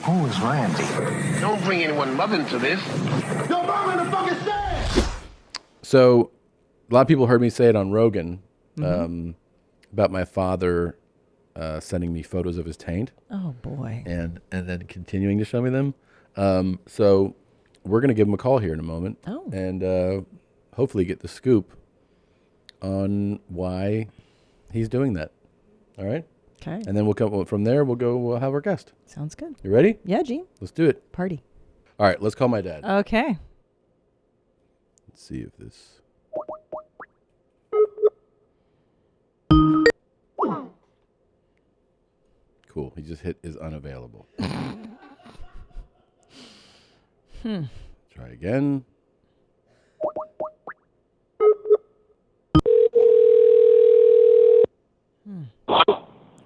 Who is Randy? Don't bring anyone mother into this. Yo, mom in the fucking stand! So, a lot of people heard me say it on Rogan about my father sending me photos of his taint. Oh, boy. And then continuing to show me them. So, we're going to give him a call here in a moment. Oh. And hopefully get the scoop on why he's doing that. All right? Okay. And then we'll come from there. We'll have our guest. Sounds good. You ready? Yeah, Gene. Let's do it. Party. All right, let's call my dad. Okay. Let's see if this. Cool. He just hit is unavailable. Try again.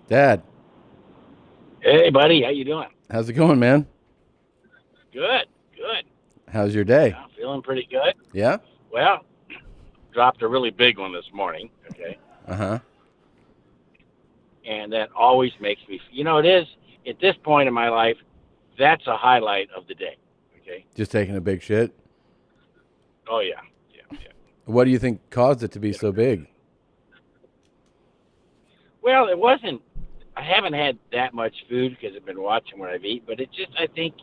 Dad, Hey, buddy, how you doing? how's it going, man? Good, good. How's your day? Yeah, feeling pretty good. Yeah? Well, dropped a really big one this morning, okay? Uh-huh. And that always makes me, it is, at this point in my life, that's a highlight of the day, okay? Just taking a big shit? Oh, yeah. What do you think caused it to be so big? Well, it wasn't, I haven't had that much food because I've been watching what I've eaten, but it just, I think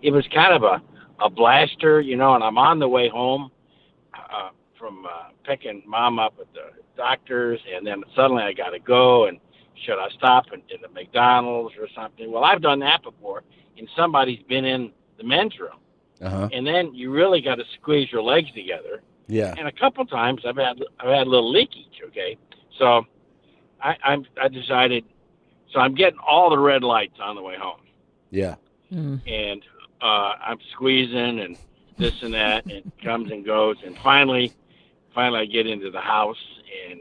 it was kind of a blaster, and I'm on the way home from picking mom up at the doctor's, and then suddenly I got to go, and should I stop in the McDonald's or something? Well, I've done that before, and somebody's been in the men's room. Uh-huh. And then you really got to squeeze your legs together. Yeah. And a couple times I've had a little leakage, okay? So I decided, so I'm getting all the red lights on the way home. Yeah. And I'm squeezing and this and that, and it comes and goes. And finally I get into the house and,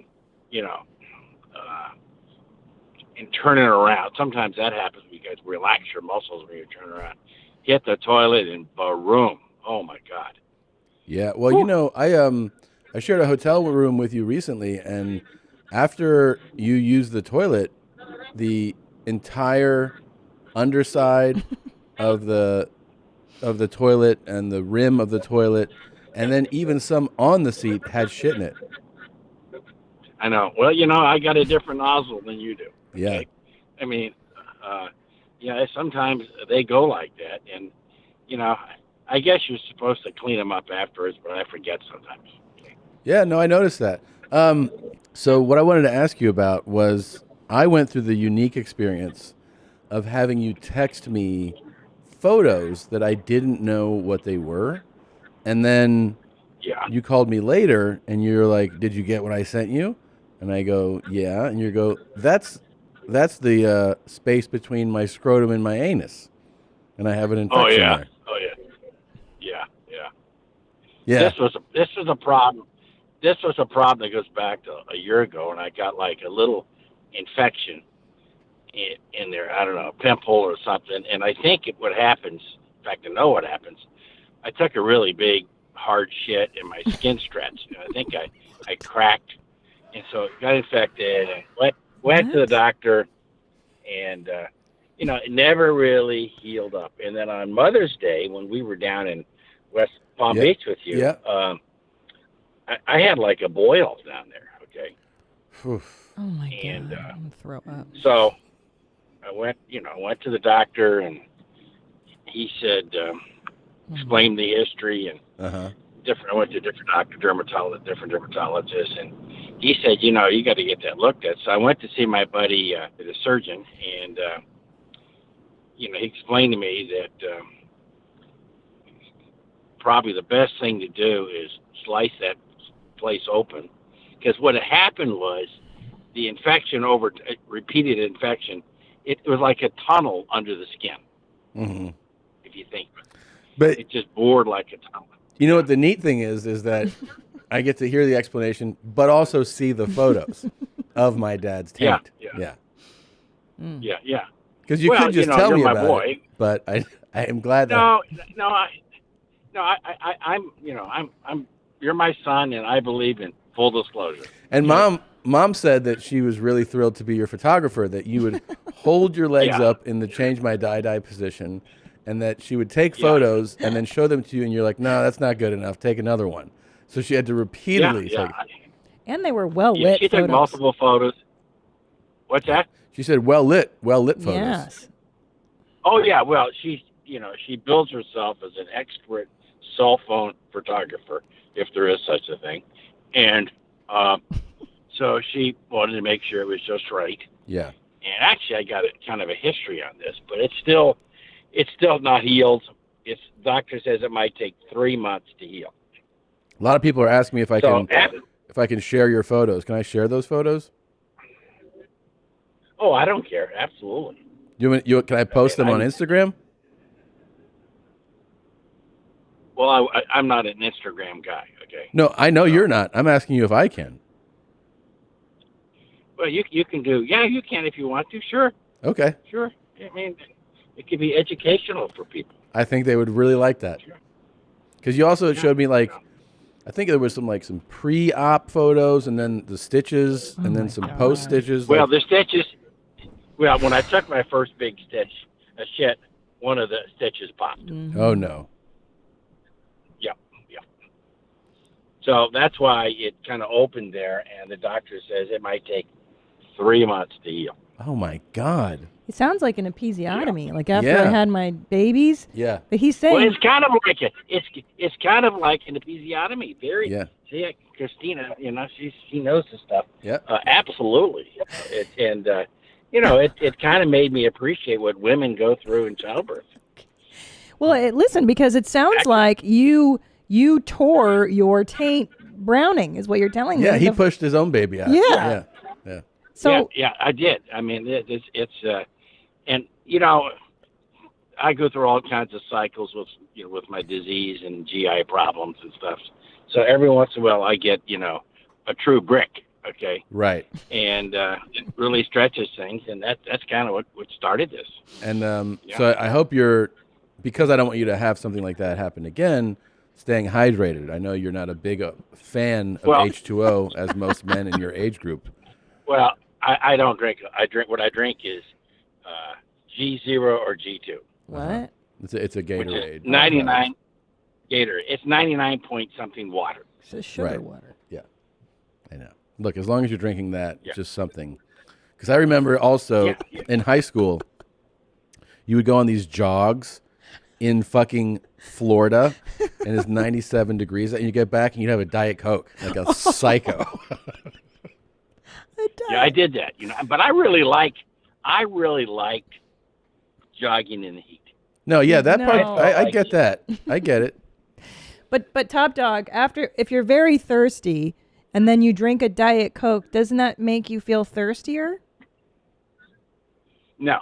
and turning around. Sometimes that happens because you relax your muscles when you turn around. Hit the toilet and boom. Oh, my God. Yeah. Well, I shared a hotel room with you recently, and after you used the toilet, the entire underside of the toilet and the rim of the toilet, and then even some on the seat had shit in it. I know. Well, I got a different nozzle than you do. Yeah. Okay? I mean, sometimes they go like that, and I guess you're supposed to clean them up afterwards, but I forget sometimes. Yeah, no, I noticed that. So what I wanted to ask you about was I went through the unique experience of having you text me photos that I didn't know what they were. And then you called me later and you're like, "Did you get what I sent you?" And I go, "Yeah." And you go, That's the space between my scrotum and my anus. And I have an infection there. Oh, yeah. Yeah. This was a problem. This was a problem that goes back to a year ago, and I got like a little infection in there. I don't know, a pimple or something. And I think what happens, in fact, I know what happens. I took a really big, hard shit, and my skin stretched. And I think I cracked, and so it got infected. And went to the doctor, and it never really healed up. And then on Mother's Day, when we were down in West Palm Beach with you, I had like a boil down there, okay? Oh, my God. And, I'm going to throw up. So I went to the doctor, and he said, explained the history and I went to different dermatologists, and he said, you got to get that looked at. So I went to see my buddy, the surgeon, and, he explained to me that probably the best thing to do is slice that place open, because what had happened was the infection repeated infection. It was like a tunnel under the skin, if you think. But it just bored like a tunnel. You know what the neat thing is that I get to hear the explanation, but also see the photos of my dad's taint. Yeah. Because you could just tell me about boy. it, but I am glad that. I'm you're my son, and I believe in Full disclosure. And mom said that she was really thrilled to be your photographer, that you would hold your legs Yeah. up in the change my die position, and that she would take photos and then show them to you, and you're like, no, that's not good enough. Take another one. So she had to repeatedly Yeah. take. And they were well lit. She took multiple photos. What's that? She said well lit photos. Yes. Oh yeah. Well, she builds herself as an expert cell phone photographer, if there is such a thing, and so she wanted to make sure it was just right. Yeah. And actually, I got kind of a history on this, but it's still not healed. Doctor says it might take 3 months to heal. A lot of people are asking me if I can share your photos. Can I share those photos? Oh, I don't care. Absolutely. Can I post them on Instagram? Well, I'm not an Instagram guy. Okay. No, I know you're not. I'm asking you if I can. Well, you can do. Yeah, you can if you want to. Sure. Okay. Sure. I mean, it could be educational for people. I think they would really like that. Because you also showed me I think there was some pre-op photos, and then the stitches, and then some post stitches. Well, the stitches. Well, when I took my first big stitch, one of the stitches popped. Mm-hmm. Oh no. Yeah. So that's why it kind of opened there, and the doctor says it might take 3 months to heal. Oh my God. It sounds like an episiotomy. Like after I had my babies. Yeah. But he's saying. Well, it's kind of like it's kind of like an episiotomy. Very. Yeah. See, Christina, she knows the stuff. Yeah. Absolutely. It kind of made me appreciate what women go through in childbirth. Well, listen, because it sounds like you tore your taint Browning, is what you're telling me. Yeah, he pushed his own baby out. Yeah. Yeah. So yeah, I did. I mean, and I go through all kinds of cycles with my disease and GI problems and stuff. So every once in a while, I get a true brick. Okay. Right. And it really stretches things, and that's kind of what started this. And so I hope because I don't want you to have something like that happen again, staying hydrated. I know you're not a big fan of H2O as most men in your age group. Well, I don't drink. What I drink is G0 or G2. What? It's a Gatorade. 99 Gatorade. It's 99 point something water. It's sugar water. Yeah, I know. Look, as long as you're drinking that, it's just something. Because I remember also in high school, you would go on these jogs in fucking Florida, and it's 97 degrees, and you get back and you'd have a Diet Coke, like a psycho. Yeah, I did that. But I really liked jogging in the heat. No, yeah, that part I get that. I get it. But Top Dog, if you're very thirsty and then you drink a Diet Coke, doesn't that make you feel thirstier? No.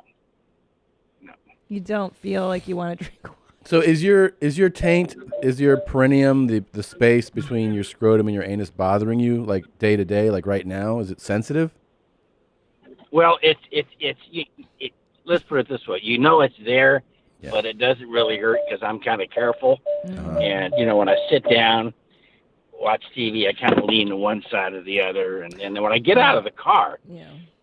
You don't feel like you want to drink water. So is your taint, is your perineum, the space between your scrotum and your anus bothering you like day to day, like right now? Is it sensitive? Well, let's put it this way. It's there, but it doesn't really hurt because I'm kind of careful. And, when I sit down, watch TV, I kind of lean to one side or the other. And then when I get out of the car,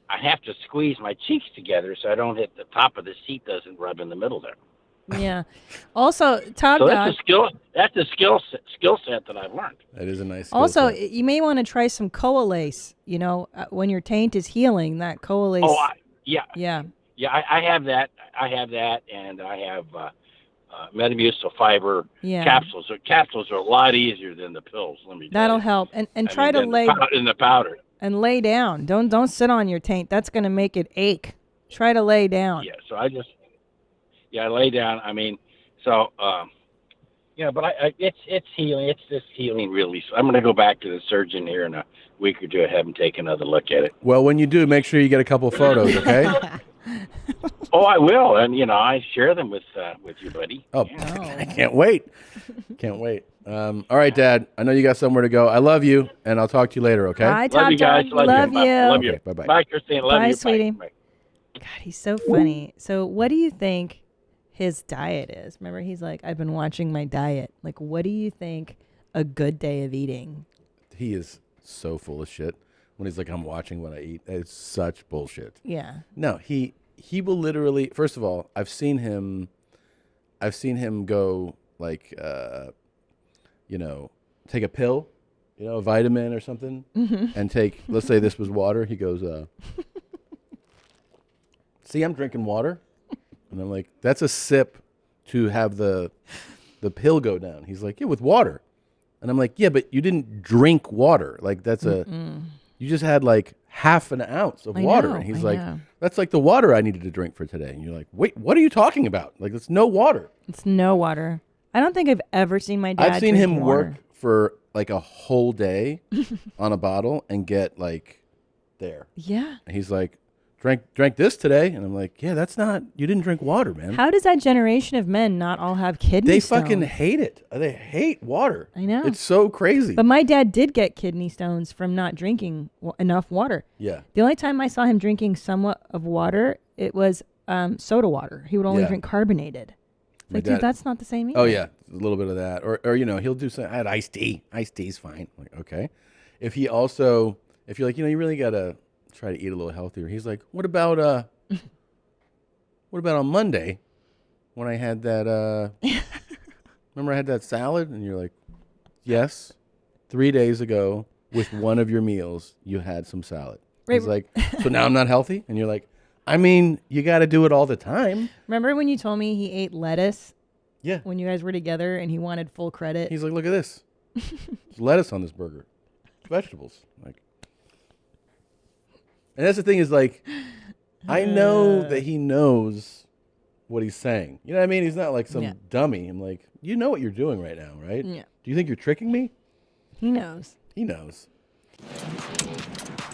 I have to squeeze my cheeks together so I don't hit the top of the seat, doesn't rub in the middle there. Yeah. Also, Top Dog. That's a skill set that I've learned. That is a nice skill Also, set. you may want to try some Coalase. When your taint is healing, that Coalase. Oh, yeah. Yeah. Yeah, I have that. And I have Metamucil fiber capsules. So capsules are a lot easier than the pills. Let me. That'll help. And try to lay in the powder. And lay down. Don't sit on your taint. That's going to make it ache. Try to lay down. Yeah. So I lay down. I mean, so but it's healing. It's just healing really. So I'm going to go back to the surgeon here in a week or two. Have him take another look at it. Well, when you do, make sure you get a couple photos, okay? Oh, I will, and I share them with you, buddy. Oh, I can't wait. Can't wait. All right, Dad. I know you got somewhere to go. I love you, and I'll talk to you later, okay? Bye, Love you guys. Love you. Love you. Okay, bye-bye. Bye, Christine. Love Bye, you. sweetie. Bye. God, he's so funny. So what do you think his diet is? Remember, he's like, I've been watching my diet. Like, what do you think a good day of eating? He is so full of shit. When he's like, I'm watching what I eat. It's such bullshit. Yeah. No, he will literally. First of all, I've seen him go like, take a pill, a vitamin or something, and take. Let's say this was water. He goes, see, I'm drinking water, and I'm like, that's a sip to have the pill go down. He's like, yeah, with water, and I'm like, yeah, but you didn't drink water. Like that's you just had like half an ounce of water. And he's like, that's like the water I needed to drink for today. And you're like, wait, what are you talking about? Like, it's no water. It's no water. I don't think I've ever seen my dad I've seen him water. work for like a whole day on a bottle and get like there. Yeah. And he's like, drank this today. And I'm like, yeah, you didn't drink water, man. How does that generation of men not all have kidney stones? They fucking hate it. They hate water. I know. It's so crazy. But my dad did get kidney stones from not drinking enough water. Yeah. The only time I saw him drinking somewhat of water, it was soda water. He would only drink carbonated. Like, dude, that's not the same either. Oh, yeah. A little bit of that. Or he'll do something. I had iced tea. Iced tea's fine. I'm like, okay. If you're like, you really got to try to eat a little healthier. He's like, what about on Monday when I had that, remember I had that salad? And you're like, yes, 3 days ago with one of your meals, you had some salad. Right. He's like, so now I'm not healthy? And you're like, I mean, you got to do it all the time. Remember when you told me he ate lettuce? Yeah. When you guys were together and he wanted full credit? He's like, look at this. There's lettuce on this burger. Vegetables. Like, and that's the thing is like, I know that he knows what he's saying. You know what I mean? He's not like some dummy. I'm like, you know what you're doing right now, right? Yeah. Do you think you're tricking me? He knows. He knows.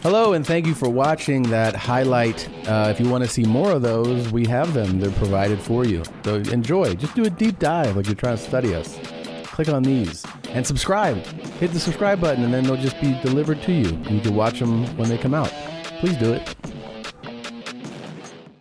Hello, and thank you for watching that highlight. If you want to see more of those, we have them. They're provided for you. So enjoy. Just do a deep dive like you're trying to study us. Click on these and subscribe. Hit the subscribe button, and then they'll just be delivered to you. You can watch them when they come out. Please do it.